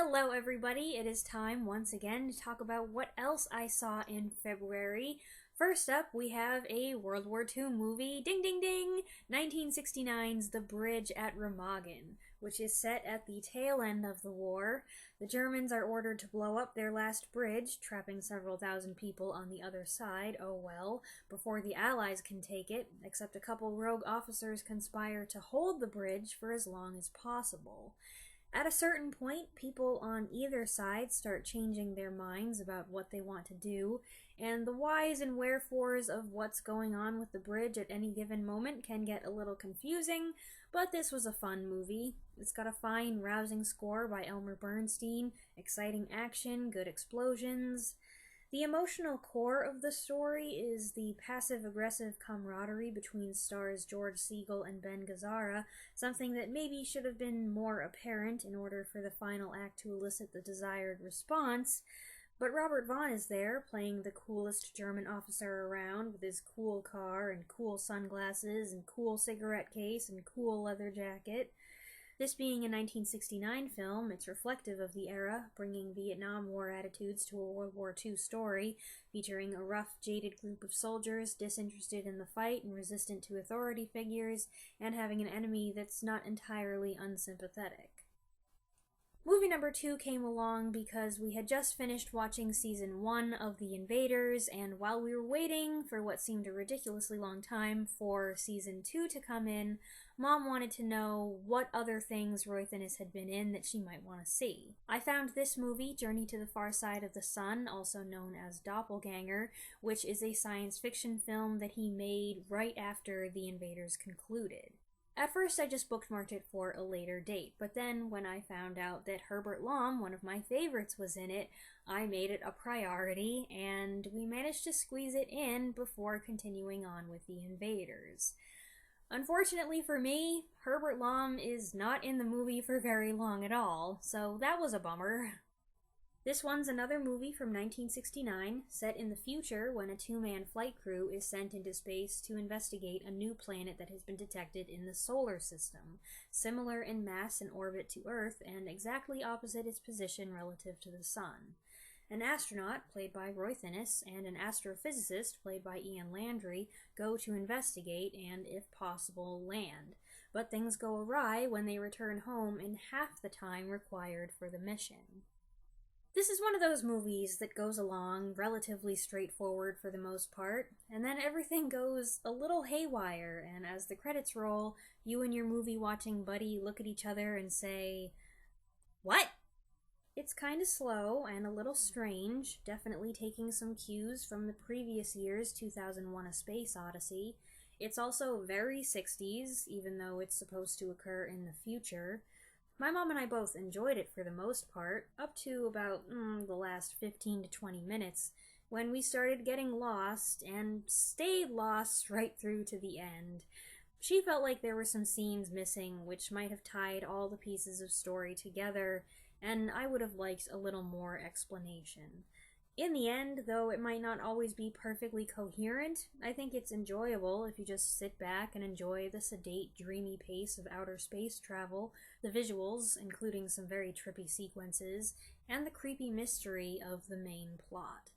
Hello everybody, it is time once again to talk about what else I saw in February. First up, we have a World War II movie, ding ding ding, 1969's The Bridge at Remagen, which is set at the tail end of the war. The Germans are ordered to blow up their last bridge, trapping several thousand people on the other side, oh well, before the Allies can take it, except a couple rogue officers conspire to hold the bridge for as long as possible. At a certain point, people on either side start changing their minds about what they want to do, and the whys and wherefores of what's going on with the bridge at any given moment can get a little confusing, but this was a fun movie. It's got a fine, rousing score by Elmer Bernstein, exciting action, good explosions. The emotional core of the story is the passive-aggressive camaraderie between stars George Segal and Ben Gazzara, something that maybe should have been more apparent in order for the final act to elicit the desired response. But Robert Vaughn is there, playing the coolest German officer around with his cool car and cool sunglasses and cool cigarette case and cool leather jacket. This being a 1969 film, it's reflective of the era, bringing Vietnam War attitudes to a World War II story, featuring a rough, jaded group of soldiers disinterested in the fight and resistant to authority figures, and having an enemy that's not entirely unsympathetic. Movie number 2 came along because we had just finished watching season 1 of The Invaders, and while we were waiting for what seemed a ridiculously long time for season 2 to come in, Mom wanted to know what other things Roy Thinnes had been in that she might want to see. I found this movie, Journey to the Far Side of the Sun, also known as Doppelganger, which is a science fiction film that he made right after The Invaders concluded. At first I just bookmarked it for a later date, but then when I found out that Herbert Lom, one of my favorites, was in it, I made it a priority, and we managed to squeeze it in before continuing on with The Invaders. Unfortunately for me, Herbert Lom is not in the movie for very long at all, so that was a bummer. This one's another movie from 1969, set in the future when a two-man flight crew is sent into space to investigate a new planet that has been detected in the solar system, similar in mass and orbit to Earth, and exactly opposite its position relative to the Sun. An astronaut, played by Roy Thinnes, and an astrophysicist, played by Ian Landry, go to investigate and, if possible, land. But things go awry when they return home in half the time required for the mission. This is one of those movies that goes along relatively straightforward for the most part, and then everything goes a little haywire, and as the credits roll, you and your movie-watching buddy look at each other and say, "What?" It's kinda slow and a little strange, definitely taking some cues from the previous year's 2001: A Space Odyssey. It's also very 60s, even though it's supposed to occur in the future. My mom and I both enjoyed it for the most part, up to about the last 15 to 20 minutes, when we started getting lost, and stayed lost right through to the end. She felt like there were some scenes missing which might have tied all the pieces of story together, and I would have liked a little more explanation. In the end, though it might not always be perfectly coherent, I think it's enjoyable if you just sit back and enjoy the sedate, dreamy pace of outer space travel, the visuals, including some very trippy sequences, and the creepy mystery of the main plot.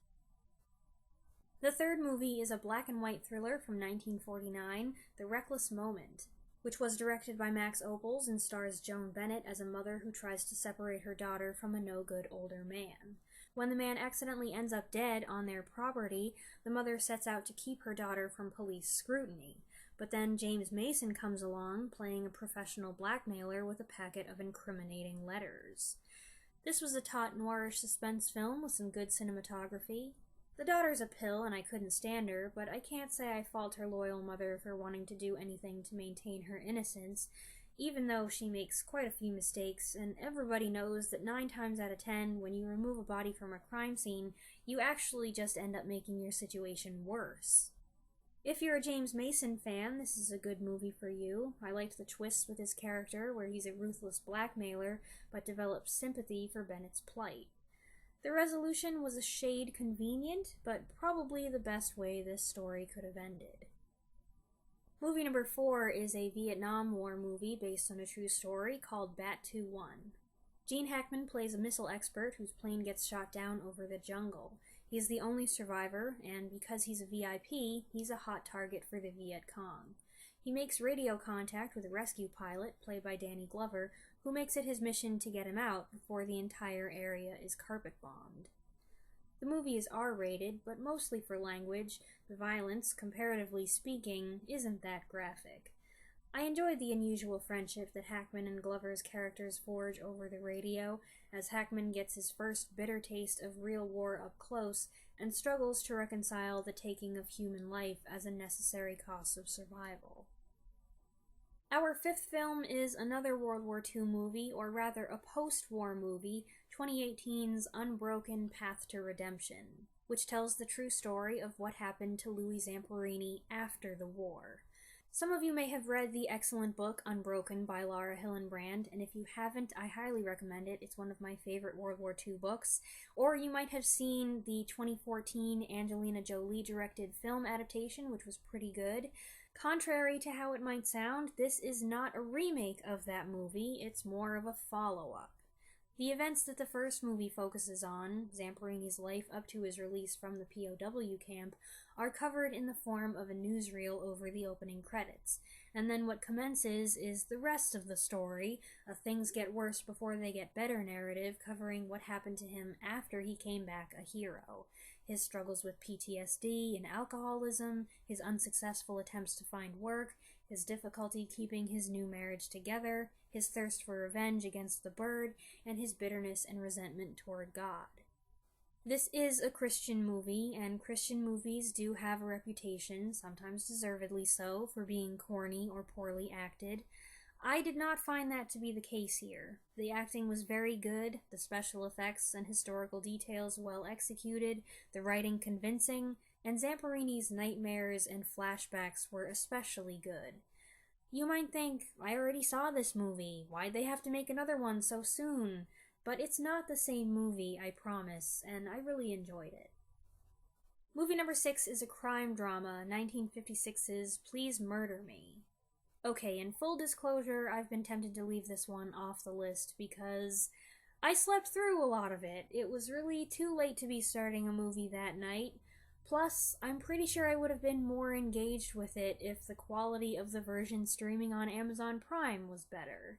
The third movie is a black and white thriller from 1949, The Reckless Moment, which was directed by Max Ophuls and stars Joan Bennett as a mother who tries to separate her daughter from a no-good older man. When the man accidentally ends up dead on their property, the mother sets out to keep her daughter from police scrutiny. But then James Mason comes along, playing a professional blackmailer with a packet of incriminating letters. This was a taut noirish suspense film with some good cinematography. The daughter's a pill and I couldn't stand her, but I can't say I fault her loyal mother for wanting to do anything to maintain her innocence, even though she makes quite a few mistakes, and everybody knows that 9 times out of 10, when you remove a body from a crime scene, you actually just end up making your situation worse. If you're a James Mason fan, this is a good movie for you. I liked the twists with his character, where he's a ruthless blackmailer, but develops sympathy for Bennett's plight. The resolution was a shade convenient, but probably the best way this story could have ended. Movie number 4 is a Vietnam War movie based on a true story called Bat 2-1. Gene Hackman plays a missile expert whose plane gets shot down over the jungle. He's the only survivor, and because he's a VIP, he's a hot target for the Viet Cong. He makes radio contact with a rescue pilot, played by Danny Glover, who makes it his mission to get him out before the entire area is carpet-bombed. The movie is R-rated, but mostly for language. The violence, comparatively speaking, isn't that graphic. I enjoyed the unusual friendship that Hackman and Glover's characters forge over the radio, as Hackman gets his first bitter taste of real war up close and struggles to reconcile the taking of human life as a necessary cost of survival. Our fifth film is another World War II movie, or rather a post-war movie, 2018's Unbroken Path to Redemption, which tells the true story of what happened to Louis Zamperini after the war. Some of you may have read the excellent book Unbroken by Laura Hillenbrand, and if you haven't, I highly recommend it. It's one of my favorite World War II books. Or you might have seen the 2014 Angelina Jolie directed film adaptation, which was pretty good. Contrary to how it might sound, this is not a remake of that movie, it's more of a follow-up. The events that the first movie focuses on, Zamperini's life up to his release from the POW camp, are covered in the form of a newsreel over the opening credits. And then what commences is the rest of the story, a things get worse before they get better narrative covering what happened to him after he came back a hero. His struggles with PTSD and alcoholism, his unsuccessful attempts to find work, his difficulty keeping his new marriage together, his thirst for revenge against the bird, and his bitterness and resentment toward God. This is a Christian movie, and Christian movies do have a reputation, sometimes deservedly so, for being corny or poorly acted. I did not find that to be the case here. The acting was very good, the special effects and historical details well executed, the writing convincing, and Zamperini's nightmares and flashbacks were especially good. You might think, I already saw this movie, why'd they have to make another one so soon? But it's not the same movie, I promise, and I really enjoyed it. Movie number 6 is a crime drama, 1956's Please Murder Me. Okay, in full disclosure, I've been tempted to leave this one off the list because I slept through a lot of it. It was really too late to be starting a movie that night. Plus, I'm pretty sure I would have been more engaged with it if the quality of the version streaming on Amazon Prime was better.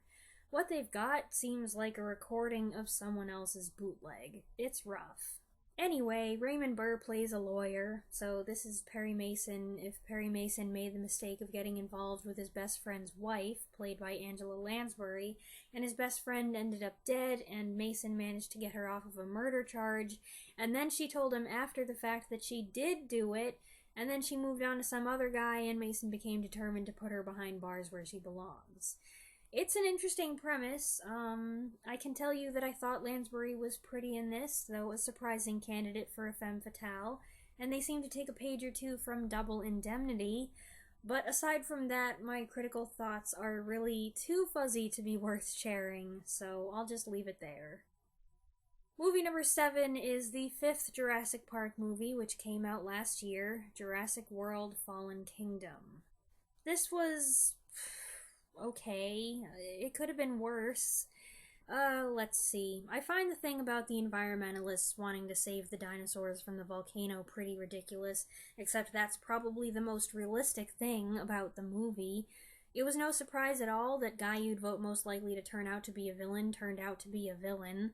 What they've got seems like a recording of someone else's bootleg. It's rough. Anyway, Raymond Burr plays a lawyer, so this is Perry Mason if Perry Mason made the mistake of getting involved with his best friend's wife, played by Angela Lansbury, and his best friend ended up dead, and Mason managed to get her off of a murder charge, and then she told him after the fact that she did do it, and then she moved on to some other guy, and Mason became determined to put her behind bars where she belongs. It's an interesting premise. I can tell you that I thought Lansbury was pretty in this, though a surprising candidate for a femme fatale, and they seem to take a page or two from Double Indemnity, but aside from that, my critical thoughts are really too fuzzy to be worth sharing, so I'll just leave it there. Movie number 7 is the 5th Jurassic Park movie, which came out last year, Jurassic World Fallen Kingdom. This was okay. It could have been worse. Let's see. I find the thing about the environmentalists wanting to save the dinosaurs from the volcano pretty ridiculous, except that's probably the most realistic thing about the movie. It was no surprise at all that guy you'd vote most likely to turn out to be a villain turned out to be a villain.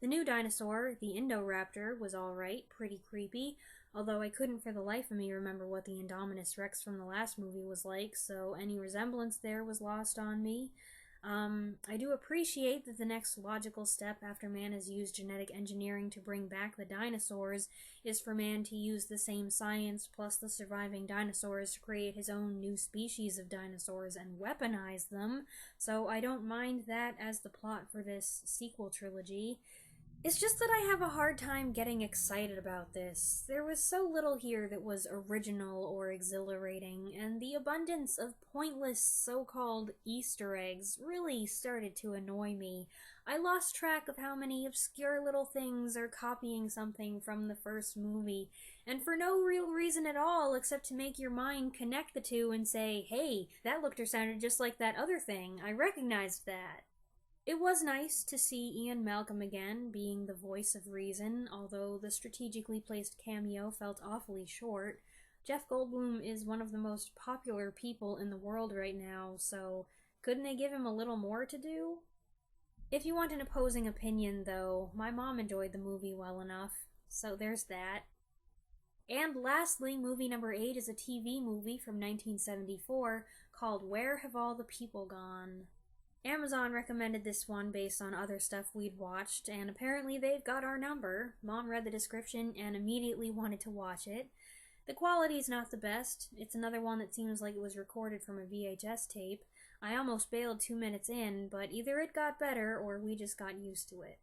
The new dinosaur, the Indoraptor, was alright, pretty creepy, although I couldn't for the life of me remember what the Indominus Rex from the last movie was like, so any resemblance there was lost on me. I do appreciate that the next logical step after man has used genetic engineering to bring back the dinosaurs is for man to use the same science plus the surviving dinosaurs to create his own new species of dinosaurs and weaponize them, so I don't mind that as the plot for this sequel trilogy. It's just that I have a hard time getting excited about this. There was so little here that was original or exhilarating, and the abundance of pointless so-called Easter eggs really started to annoy me. I lost track of how many obscure little things are copying something from the first movie, and for no real reason at all except to make your mind connect the two and say, hey, that looked or sounded just like that other thing. I recognized that. It was nice to see Ian Malcolm again, being the voice of reason, although the strategically placed cameo felt awfully short. Jeff Goldblum is one of the most popular people in the world right now, so couldn't they give him a little more to do? If you want an opposing opinion, though, my mom enjoyed the movie well enough, so there's that. And lastly, movie number 8 is a TV movie from 1974 called Where Have All the People Gone? Amazon recommended this one based on other stuff we'd watched, and apparently they've got our number. Mom read the description and immediately wanted to watch it. The quality's not the best. It's another one that seems like it was recorded from a VHS tape. I almost bailed 2 minutes in, but either it got better or we just got used to it.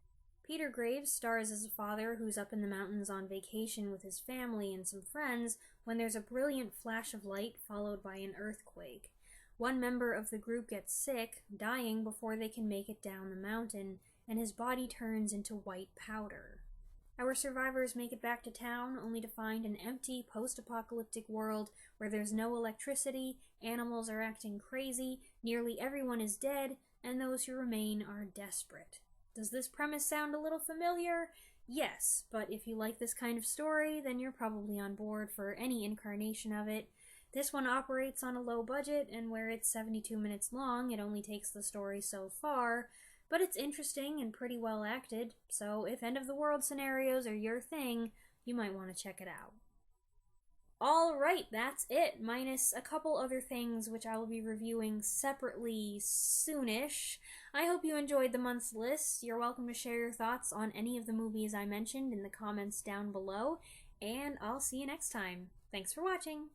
Peter Graves stars as a father who's up in the mountains on vacation with his family and some friends when there's a brilliant flash of light followed by an earthquake. One member of the group gets sick, dying before they can make it down the mountain, and his body turns into white powder. Our survivors make it back to town, only to find an empty, post-apocalyptic world where there's no electricity, animals are acting crazy, nearly everyone is dead, and those who remain are desperate. Does this premise sound a little familiar? Yes, but if you like this kind of story, then you're probably on board for any incarnation of it. This one operates on a low budget, and where it's 72 minutes long, it only takes the story so far, but it's interesting and pretty well acted, so if end-of-the-world scenarios are your thing, you might want to check it out. Alright, that's it, minus a couple other things which I will be reviewing separately soonish. I hope you enjoyed the month's list. You're welcome to share your thoughts on any of the movies I mentioned in the comments down below, and I'll see you next time. Thanks for watching!